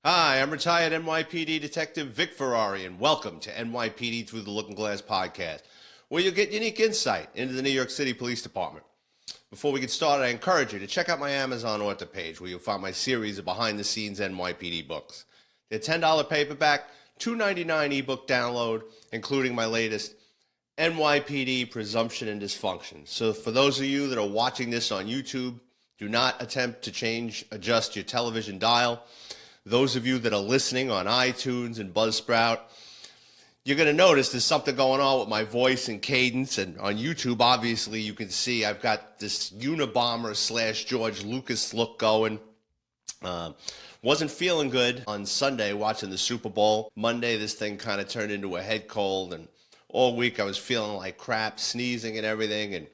Hi, I'm retired NYPD Detective Vic Ferrari, and welcome to NYPD Through the Looking Glass podcast, where you'll get unique insight into the New York City Police Department. Before we get started, I encourage you to check out my Amazon author page, where you'll find my series of behind-the-scenes NYPD books. They're $10 paperback, $2.99 ebook download, including my latest NYPD Presumption and Dysfunction. So for those of you that are watching this on YouTube, do not attempt to adjust your television dial. Those of you that are listening on iTunes and Buzzsprout, you're going to notice there's something going on with my voice and cadence. And on YouTube, obviously, you can see I've got this Unabomber / George Lucas look going. Wasn't feeling good on Sunday watching the Super Bowl. Monday, this thing kind of turned into a head cold. And all week, I was feeling like crap, sneezing and everything. And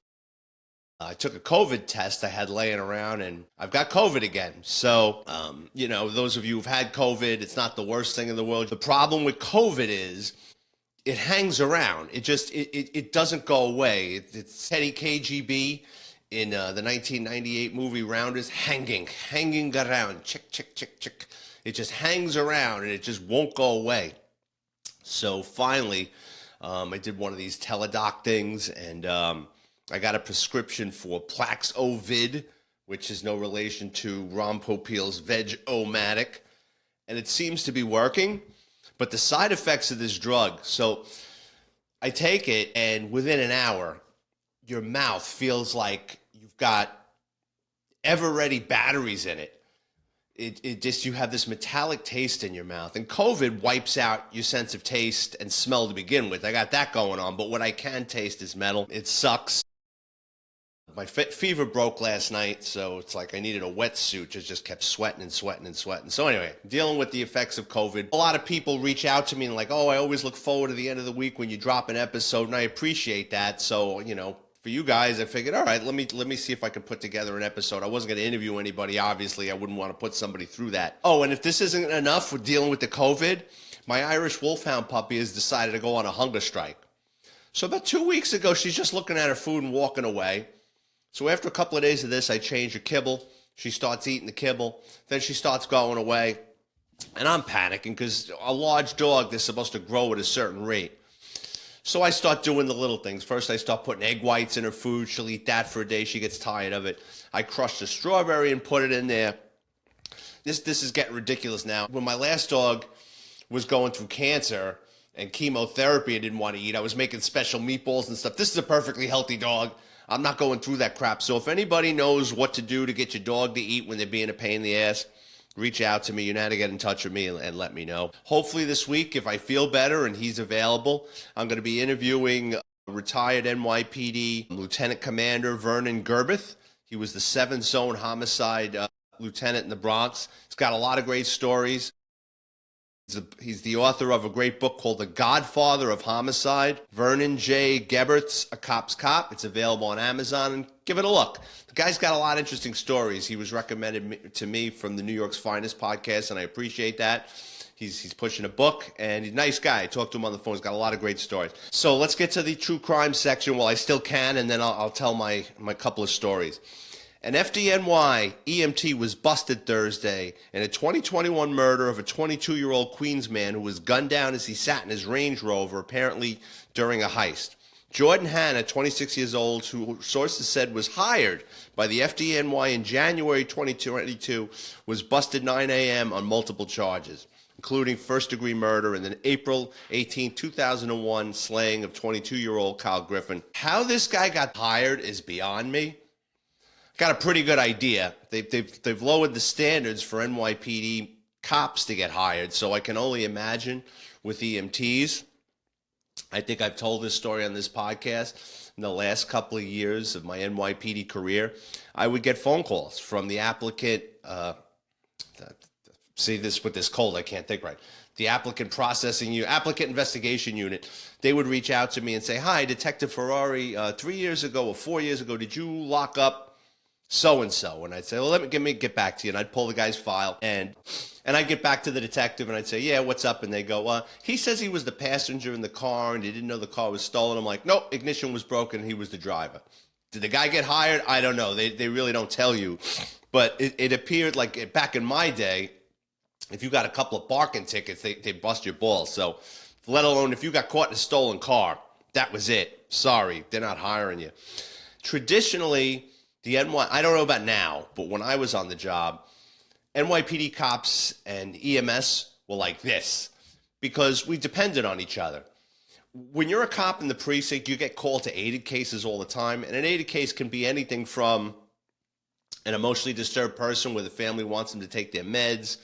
I took a COVID test I had laying around, and I've got COVID again. So, those of you who've had COVID, it's not the worst thing in the world. The problem with COVID is it hangs around. It doesn't go away. It's Teddy KGB in the 1998 movie Rounders, hanging around. Chick. It just hangs around, and it just won't go away. So finally, I did one of these teledoc things, and I got a prescription for Plax-O-Vid, which is no relation to Ron Popeil's Veg-O-Matic, and it seems to be working. But the side effects of this drug, so I take it, and within an hour, your mouth feels like you've got ever-ready batteries in it. You have this metallic taste in your mouth, and COVID wipes out your sense of taste and smell to begin with. I got that going on, but what I can taste is metal. It sucks. My fever broke last night, so it's like I needed a wetsuit. Just kept sweating. So anyway, dealing with the effects of COVID. A lot of people reach out to me and like, oh, I always look forward to the end of the week when you drop an episode, and I appreciate that. So, for you guys, I figured, all right, let me see if I can put together an episode. I wasn't going to interview anybody, obviously. I wouldn't want to put somebody through that. Oh, and if this isn't enough for dealing with the COVID, my Irish Wolfhound puppy has decided to go on a hunger strike. So about 2 weeks ago, she's just looking at her food and walking away. So after a couple of days of this, I change her kibble. She starts eating the kibble. Then she starts going away. And I'm panicking because a large dog, they're supposed to grow at a certain rate. So I start doing the little things. First, I start putting egg whites in her food. She'll eat that for a day. She gets tired of it. I crush the strawberry and put it in there. This is getting ridiculous now. When my last dog was going through cancer and chemotherapy and didn't want to eat, I was making special meatballs and stuff. This is a perfectly healthy dog. I'm not going through that crap. So if anybody knows what to do to get your dog to eat when they're being a pain in the ass, reach out to me. You know how to get in touch with me and let me know. Hopefully this week, if I feel better and he's available, I'm going to be interviewing retired NYPD Lieutenant Commander Vernon Gerbeth. He was the 7th Zone Homicide Lieutenant in the Bronx. He's got a lot of great stories. He's the author of a great book called The Godfather of Homicide. Vernon J. Gebert's A Cop's Cop. It's available on Amazon, and give it a look. The guy's got a lot of interesting stories. He was recommended to me from the New York's Finest podcast, and I appreciate that. He's pushing a book, and he's a nice guy. I talked to him on the phone. He's got a lot of great stories. So let's get to the true crime section while I still can, and then I'll tell my couple of stories. An FDNY EMT was busted Thursday in a 2021 murder of a 22-year-old Queens man who was gunned down as he sat in his Range Rover, apparently during a heist. Jordan Hanna, 26 years old, who sources said was hired by the FDNY in January 2022, was busted 9 a.m. on multiple charges, including first-degree murder and then April 18, 2001 slaying of 22-year-old Kyle Griffin. How this guy got hired is beyond me. Got a pretty good idea. They've lowered the standards for NYPD cops to get hired, so I can only imagine with EMTs. I think I've told this story on this podcast. In the last couple of years of my NYPD career, I would get phone calls from the applicant. See this with this cold, I can't think right. The applicant investigation unit. They would reach out to me and say, "Hi, Detective Ferrari. 3 years ago or 4 years ago, did you lock up so-and-so?" And I'd say, well, let me get back to you. And I'd pull the guy's file, and I'd get back to the detective, and I'd say, yeah, what's up? And they go, he says he was the passenger in the car, and he didn't know the car was stolen. I'm like, nope, ignition was broken, and he was the driver. Did the guy get hired? I don't know. They really don't tell you. But it appeared like back in my day, If you got a couple of parking tickets, they bust your balls. So let alone if you got caught in a stolen car, that was it. Sorry, they're not hiring you. Traditionally, I don't know about now, but when I was on the job, NYPD cops and EMS were like this because we depended on each other. When you're a cop in the precinct, you get called to aided cases all the time, and an aided case can be anything from an emotionally disturbed person where the family wants them to take their meds,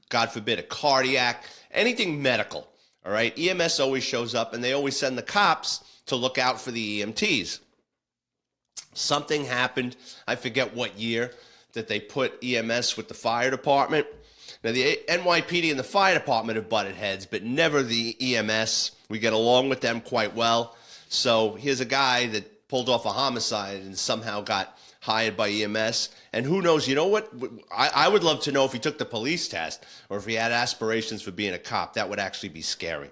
God forbid, a cardiac, anything medical, all right? EMS always shows up, and they always send the cops to look out for the EMTs. Something happened, I forget what year, that they put EMS with the fire department. Now, the NYPD and the fire department have butted heads, but never the EMS. We get along with them quite well. So here's a guy that pulled off a homicide and somehow got hired by EMS. And who knows, you know what? I would love to know if he took the police test or if he had aspirations for being a cop. That would actually be scary.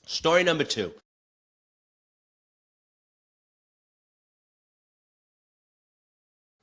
Story number 2.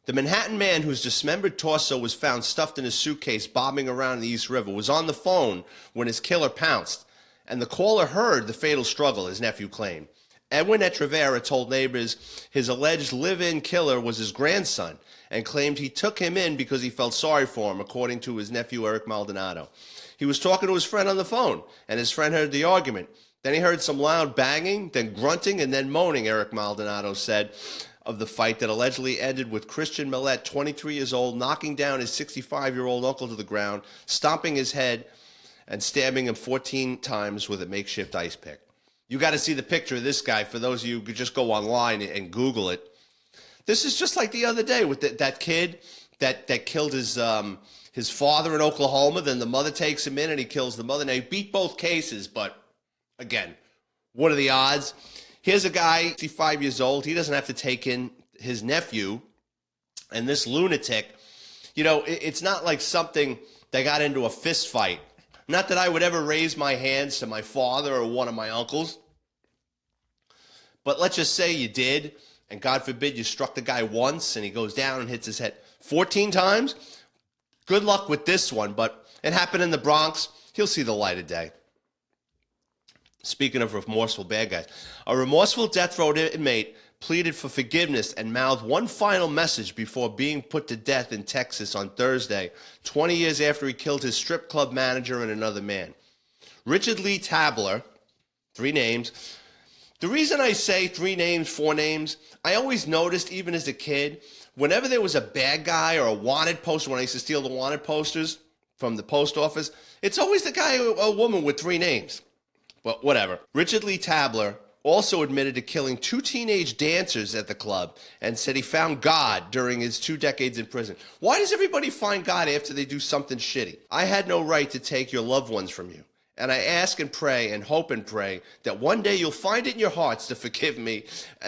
The Manhattan man whose dismembered torso was found stuffed in a suitcase bobbing around the East River was on the phone when his killer pounced, and the caller heard the fatal struggle, his nephew claimed. Edwin Etrevera told neighbors his alleged live-in killer was his grandson and claimed he took him in because he felt sorry for him, according to his nephew Eric Maldonado. He was talking to his friend on the phone, and his friend heard the argument. Then he heard some loud banging, then grunting, and then moaning, Eric Maldonado said, of the fight that allegedly ended with Christian Millette, 23 years old, knocking down his 65-year-old uncle to the ground, stomping his head, and stabbing him 14 times with a makeshift ice pick. You got to see the picture of this guy. For those of you who could just go online and Google it. This is just like the other day with that kid that killed his father in Oklahoma. Then the mother takes him in and he kills the mother. Now, he beat both cases, but again, what are the odds? Here's a guy, 65 years old. He doesn't have to take in his nephew. And this lunatic, you know, it's not like something they got into a fist fight. Not that I would ever raise my hands to my father or one of my uncles. But let's just say you did, and God forbid you struck the guy once and he goes down and hits his head 14 times. Good luck with this one, but it happened in the Bronx. He'll see the light of day. Speaking of remorseful bad guys, a remorseful death row inmate pleaded for forgiveness and mouthed one final message before being put to death in Texas on Thursday, 20 years after he killed his strip club manager and another man. Richard Lee Tabler, 3 names. The reason I say 3 names, 4 names, I always noticed, even as a kid, whenever there was a bad guy or a wanted poster, when I used to steal the wanted posters from the post office, it's always the guy or a woman with 3 names. But whatever. Richard Lee Tabler also admitted to killing 2 teenage dancers at the club and said he found God during his 2 decades in prison. Why does everybody find God after they do something shitty? I had no right to take your loved ones from you. And I ask and pray and hope and pray that one day you'll find it in your hearts to forgive me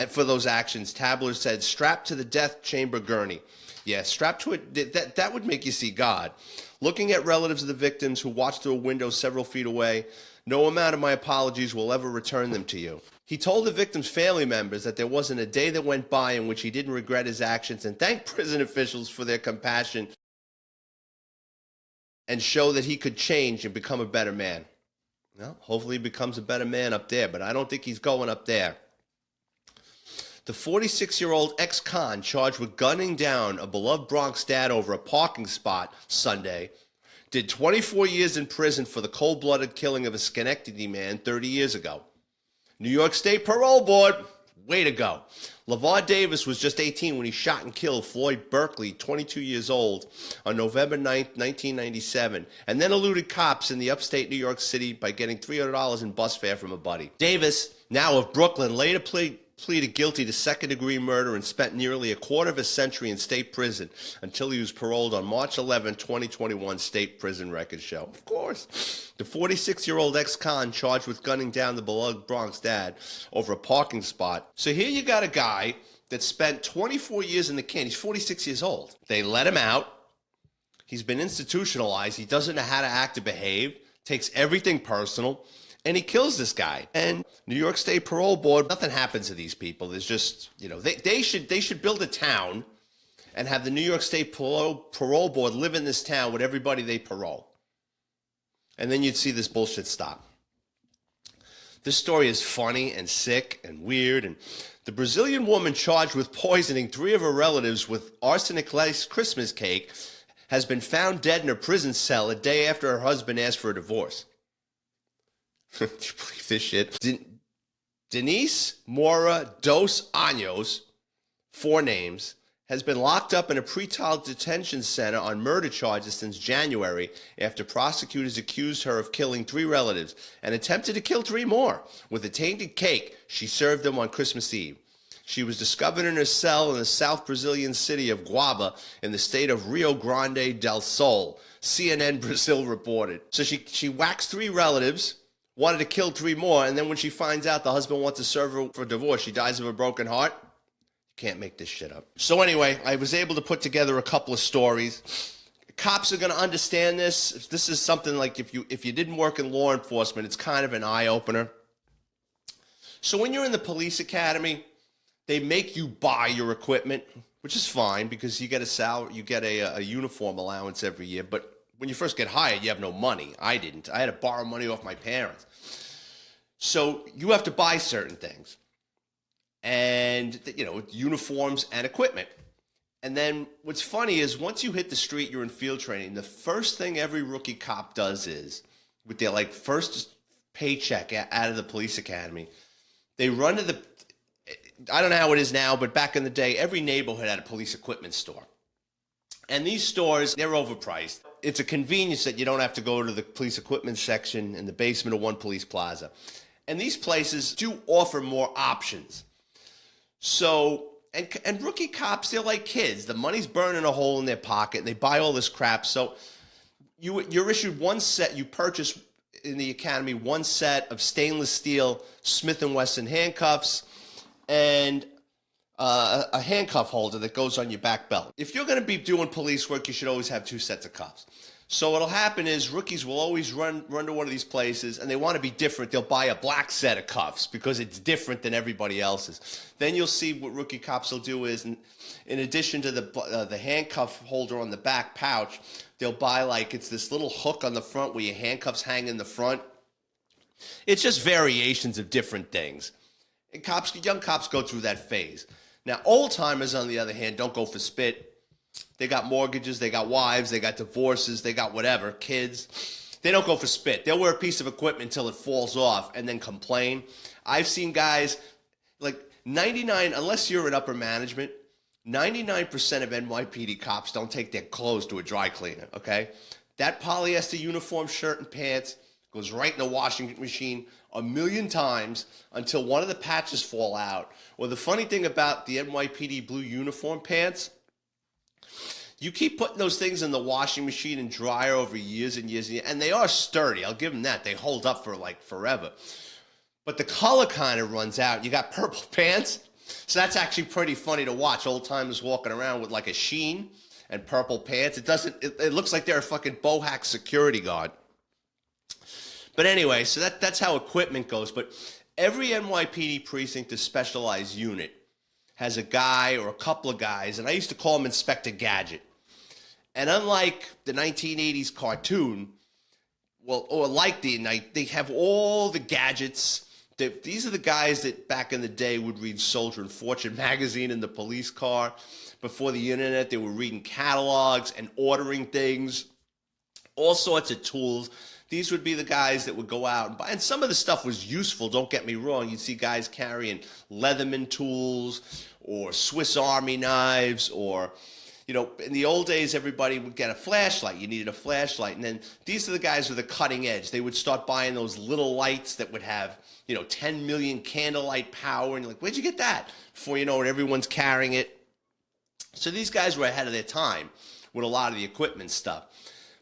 for those actions, Tabler said, strapped to the death chamber gurney. Yeah, strapped to it, that would make you see God. Looking at relatives of the victims who watched through a window several feet away, no amount of my apologies will ever return them to you. He told the victims' family members that there wasn't a day that went by in which he didn't regret his actions and thanked prison officials for their compassion and show that he could change and become a better man. Well, hopefully he becomes a better man up there, but I don't think he's going up there. The 46-year-old ex-con charged with gunning down a beloved Bronx dad over a parking spot Sunday did 24 years in prison for the cold-blooded killing of a Schenectady man 30 years ago. New York State Parole Board, way to go. LaVar Davis was just 18 when he shot and killed Floyd Berkeley, 22 years old, on November 9th, 1997, and then eluded cops in the upstate New York City by getting $300 in bus fare from a buddy. Davis, now of Brooklyn, later pleaded guilty to second-degree murder and spent nearly a quarter of a century in state prison until he was paroled on March 11, 2021, state prison records show. Of course. The 46-year-old ex-con charged with gunning down the beloved Bronx dad over a parking spot. So here you got a guy that spent 24 years in the can. He's 46 years old. They let him out. He's been institutionalized. He doesn't know how to act or behave. Takes everything personal. And he kills this guy. And New York State Parole Board, nothing happens to these people. There's just, you know, they should build a town and have the New York State Parole Board live in this town with everybody they parole. And then you'd see this bullshit stop. This story is funny and sick and weird. And the Brazilian woman charged with poisoning 3 of her relatives with arsenic-laced Christmas cake has been found dead in her prison cell a day after her husband asked for a divorce. Do you believe this shit? Denise Mora dos Anjos, 4 names, has been locked up in a pretrial detention center on murder charges since January after prosecutors accused her of killing 3 relatives and attempted to kill 3 more with a tainted cake she served them on Christmas Eve. She was discovered in her cell in the South Brazilian city of Guaba in the state of Rio Grande del Sul, CNN Brazil reported. So she waxed 3 relatives, wanted to kill 3 more, and then when she finds out the husband wants to serve her for divorce, she dies of a broken heart. Can't make this shit up. So anyway, I was able to put together a couple of stories. Cops are going to understand this. This is something like if you didn't work in law enforcement, it's kind of an eye-opener. So when you're in the police academy, they make you buy your equipment, which is fine because you get a salary, you get a uniform allowance every year. But when you first get hired, you have no money. I didn't. I had to borrow money off my parents. So you have to buy certain things. And, uniforms and equipment. And then what's funny is once you hit the street, you're in field training, the first thing every rookie cop does is, with their first paycheck out of the police academy, they run to I don't know how it is now, but back in the day, every neighborhood had a police equipment store. And these stores, they're overpriced. It's a convenience that you don't have to go to the police equipment section in the basement of one police plaza. And these places do offer more options. So, and rookie cops, they're like kids. The money's burning a hole in their pocket, and they buy all this crap. So you're issued one set. You purchase in the academy one set of stainless steel Smith & Wesson handcuffs and a handcuff holder that goes on your back belt. If you're going to be doing police work, you should always have 2 sets of cuffs. So what'll happen is rookies will always run to one of these places, and they want to be different. They'll buy a black set of cuffs because it's different than everybody else's. Then you'll see what rookie cops will do is, in addition to the handcuff holder on the back pouch, they'll buy it's this little hook on the front where your handcuffs hang in the front. It's just variations of different things. And young cops go through that phase. Now, old timers, on the other hand, don't go for spit. They got mortgages, they got wives, they got divorces, they got whatever, kids. They don't go for spit. They'll wear a piece of equipment until it falls off and then complain. I've seen guys, 99, unless you're in upper management, 99% of NYPD cops don't take their clothes to a dry cleaner, okay? That polyester uniform, shirt, and pants goes right in the washing machine 1,000,000 times until one of the patches fall out. Or the funny thing about the NYPD blue uniform pants, you keep putting those things in the washing machine and dryer over years and years, and they are sturdy. I'll give them that. They hold up for forever. But the color kind of runs out. You got purple pants. So that's actually pretty funny to watch. Old timers walking around with a sheen and purple pants. It looks like they're a fucking bohack security guard. But anyway, so that's how equipment goes. But every NYPD precinct, a specialized unit, has a guy or a couple of guys, and I used to call him Inspector Gadget. And unlike the 1980s cartoon, they have all the gadgets. These are the guys that back in the day would read Soldier and Fortune magazine in the police car. Before the internet, they were reading catalogs and ordering things, all sorts of tools. These would be the guys that would go out and buy. And some of the stuff was useful, don't get me wrong. You'd see guys carrying Leatherman tools or Swiss Army knives or, in the old days, everybody would get a flashlight. You needed a flashlight. And then these are the guys with the cutting edge. They would start buying those little lights that would have, 10 million candlelight power. And you're like, where'd you get that? Before you know it, everyone's carrying it. So these guys were ahead of their time with a lot of the equipment stuff.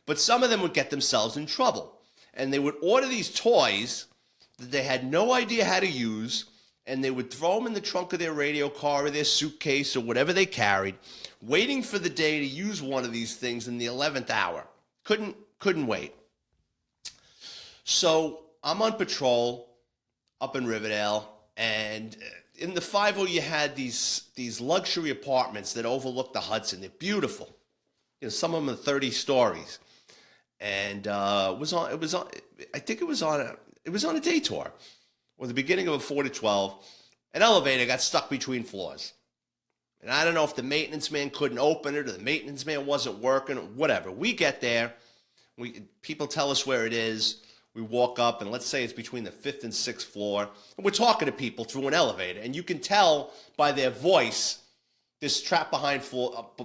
But some of them would get themselves in trouble. And they would order these toys that they had no idea how to use, and they would throw them in the trunk of their radio car or their suitcase or whatever they carried, waiting for the day to use one of these things in the 11th hour. Couldn't wait. So I'm on patrol up in Riverdale, and in the 50 you had these luxury apartments that overlook the Hudson. They're beautiful. Some of them are 30 stories. and I think it was on a day tour, or the beginning of a 4 to 12. An elevator got stuck between floors. And I don't know if the maintenance man couldn't open it or the maintenance man wasn't working, or whatever. We get there. People tell us where it is. We walk up, and let's say it's between the 5th and 6th floor. And we're talking to people through an elevator. And you can tell by their voice, this trap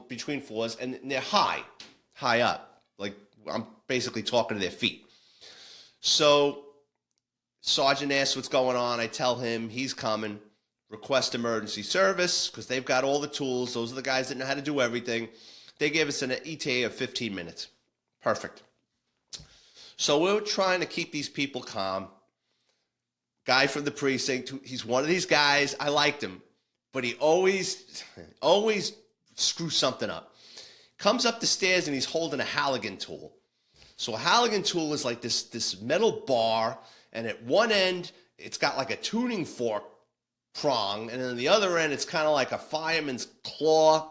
between floors, and they're high up. Like, I'm basically talking to their feet. So Sergeant asks what's going on. I tell him he's coming. Request emergency service, because they've got all the tools. Those are the guys that know how to do everything. They gave us an ETA of 15 minutes. Perfect. So we're trying to keep these people calm. Guy from the precinct, he's one of these guys. I liked him, but he always screws something up. Comes up the stairs and he's holding a Halligan tool. So a Halligan tool is like this metal bar, and at one end it's got like a tuning fork prong, and then the other end it's kind of like a fireman's claw.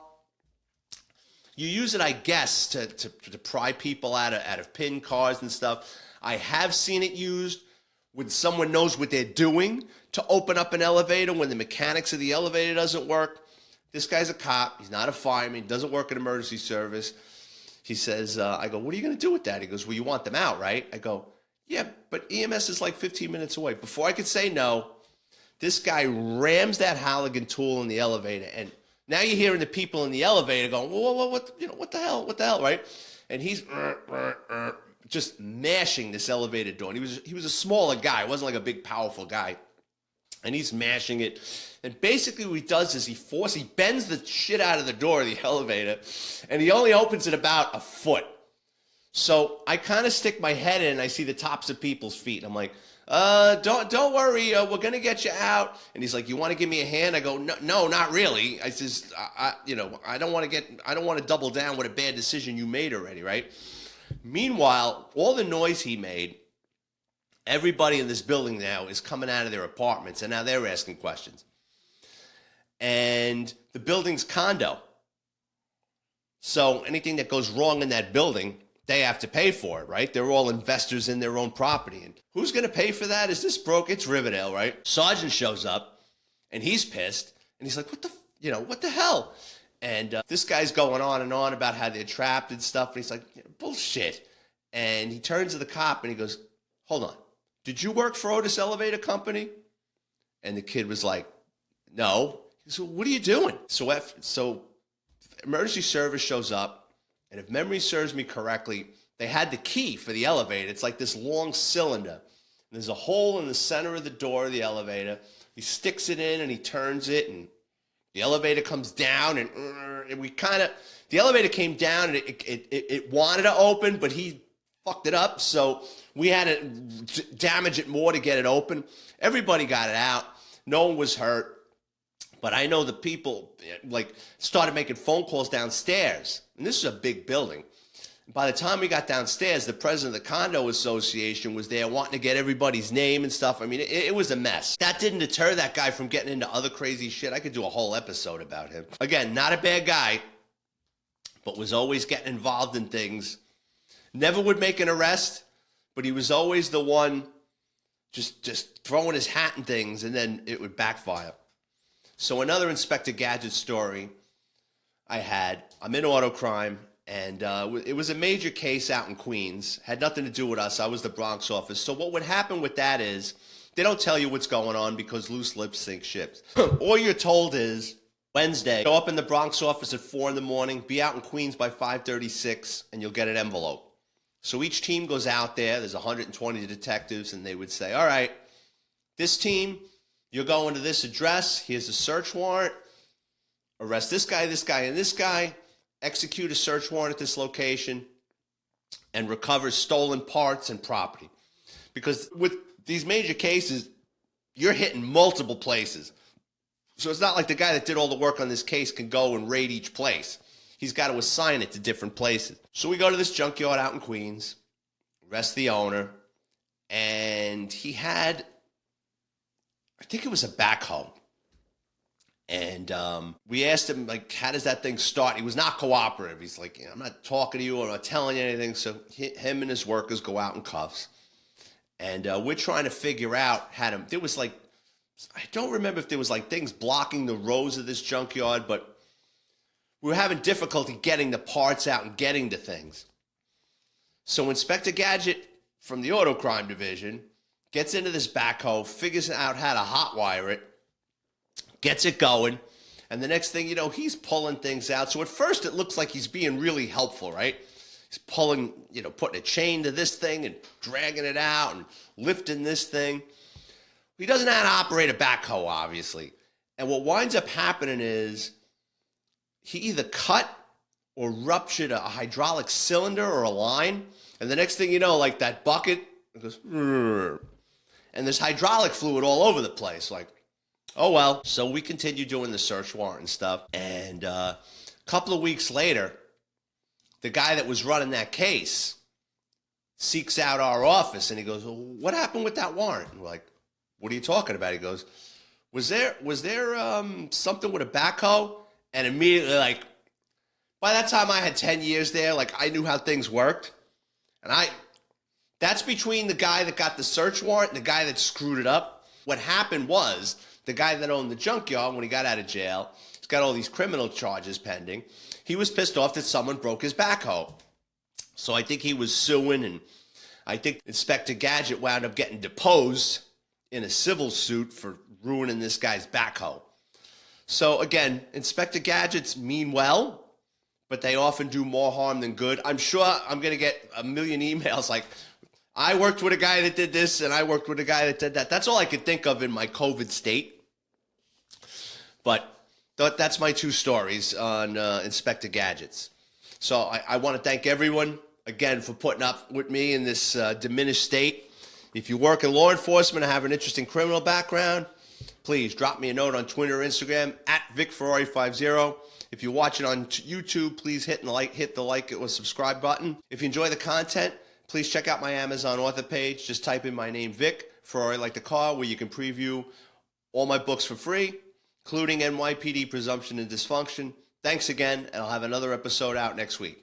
You use it, I guess, to pry people out of pin cars and stuff. I have seen it used when someone knows what they're doing to open up an elevator when the mechanics of the elevator doesn't work. This guy's a cop. He's not a fireman. He doesn't work in emergency service. He says, I go, what are you going to do with that? He goes, well, you want them out, right? I go, yeah, but EMS is like 15 minutes away. Before I could say no, this guy rams that Halligan tool in the elevator, and now you're hearing the people in the elevator going, whoa, what the hell, right? And he's just mashing this elevator door. And he was a smaller guy. He wasn't like a big, powerful guy. And he's mashing it. And basically what he does is he bends the shit out of the door of the elevator, and he only opens it about a foot. So I kind of stick my head in, and I see the tops of people's feet. I'm like, don't worry, we're gonna get you out. And he's like, you want to give me a hand? I go, no, not really. I says, I don't want to double down with a bad decision you made already, right? Meanwhile, all the noise he made, everybody in this building now is coming out of their apartments, and now they're asking questions. And the building's condo, so anything that goes wrong in that building, they have to pay for it, right? They're all investors in their own property. And who's going to pay for that? Is this broke? It's Riverdale, right? Sergeant shows up, and he's pissed. And he's like, what the hell? And this guy's going on and on about how they're trapped and stuff. And he's like, bullshit. And he turns to the cop, and he goes, hold on. Did you work for Otis Elevator Company? And the kid was like, no. He said, what are you doing? So emergency service shows up. And if memory serves me correctly, they had the key for the elevator. It's like this long cylinder. And there's a hole in the center of the door of the elevator. He sticks it in and he turns it, and the elevator comes down, and the elevator came down, and it wanted to open, but he fucked it up. So we had to damage it more to get it open. Everybody got it out. No one was hurt. But I know the people started making phone calls downstairs. And this is a big building. By the time we got downstairs, the president of the condo association was there wanting to get everybody's name and stuff. I mean, it was a mess. That didn't deter that guy from getting into other crazy shit. I could do a whole episode about him. Again, not a bad guy, but was always getting involved in things. Never would make an arrest, but he was always the one just throwing his hat in things, and then it would backfire. So another Inspector Gadget story I'm in auto crime, and it was a major case out in Queens. Had nothing to do with us. I was the Bronx office. So what would happen with that is they don't tell you what's going on because loose lips sink ships. All you're told is Wednesday, go up in the Bronx office at 4 in the morning, be out in Queens by 5:36, and you'll get an envelope. So each team goes out there. There's 120 detectives, and they would say, all right, this team, you're going to this address. Here's a search warrant. Arrest this guy, and this guy. Execute a search warrant at this location and recover stolen parts and property. Because with these major cases, you're hitting multiple places. So it's not like the guy that did all the work on this case can go and raid each place. He's got to assign it to different places. So we go to this junkyard out in Queens, arrest the owner, and he had, I think it was a backhoe. And we asked him, like, how does that thing start? He was not cooperative. He's like, I'm not talking to you. I'm not telling you anything. So him and his workers go out in cuffs. And we're trying to figure out how to, there was like, I don't remember if there was like things blocking the rows of this junkyard, but we were having difficulty getting the parts out and getting to things. So Inspector Gadget from the Auto Crime Division gets into this backhoe, figures out how to hotwire it, gets it going, and the next thing you know, he's pulling things out. So at first it looks like he's being really helpful, right? He's pulling, putting a chain to this thing and dragging it out and lifting this thing. He doesn't know how to operate a backhoe, obviously. And what winds up happening is he either cut or ruptured a hydraulic cylinder or a line. And the next thing you know, like that bucket, it goes, and there's hydraulic fluid all over the place. Like, oh, well. So we continue doing the search warrant and stuff. And a couple of weeks later, the guy that was running that case seeks out our office and he goes, well, what happened with that warrant? And we're like, what are you talking about? He goes, was there something with a backhoe? And immediately, like, by that time I had 10 years there, like, I knew how things worked. And that's between the guy that got the search warrant and the guy that screwed it up. What happened was the guy that owned the junkyard, when he got out of jail, he's got all these criminal charges pending. He was pissed off that someone broke his backhoe. So I think he was suing, and I think Inspector Gadget wound up getting deposed in a civil suit for ruining this guy's backhoe. So again, Inspector Gadgets mean well, but they often do more harm than good. I'm sure I'm going to get a million emails like, I worked with a guy that did this and I worked with a guy that did that. That's all I could think of in my COVID state. But that's my two stories on Inspector Gadgets. So I want to thank everyone, again, for putting up with me in this diminished state. If you work in law enforcement or have an interesting criminal background, please drop me a note on Twitter or Instagram at VicFerrari50. If you're watching on YouTube, please hit the like or subscribe button. If you enjoy the content, please check out my Amazon author page. Just type in my name, Vic, Ferrari like the car, where you can preview all my books for free, including NYPD Presumption and Dysfunction. Thanks again, and I'll have another episode out next week.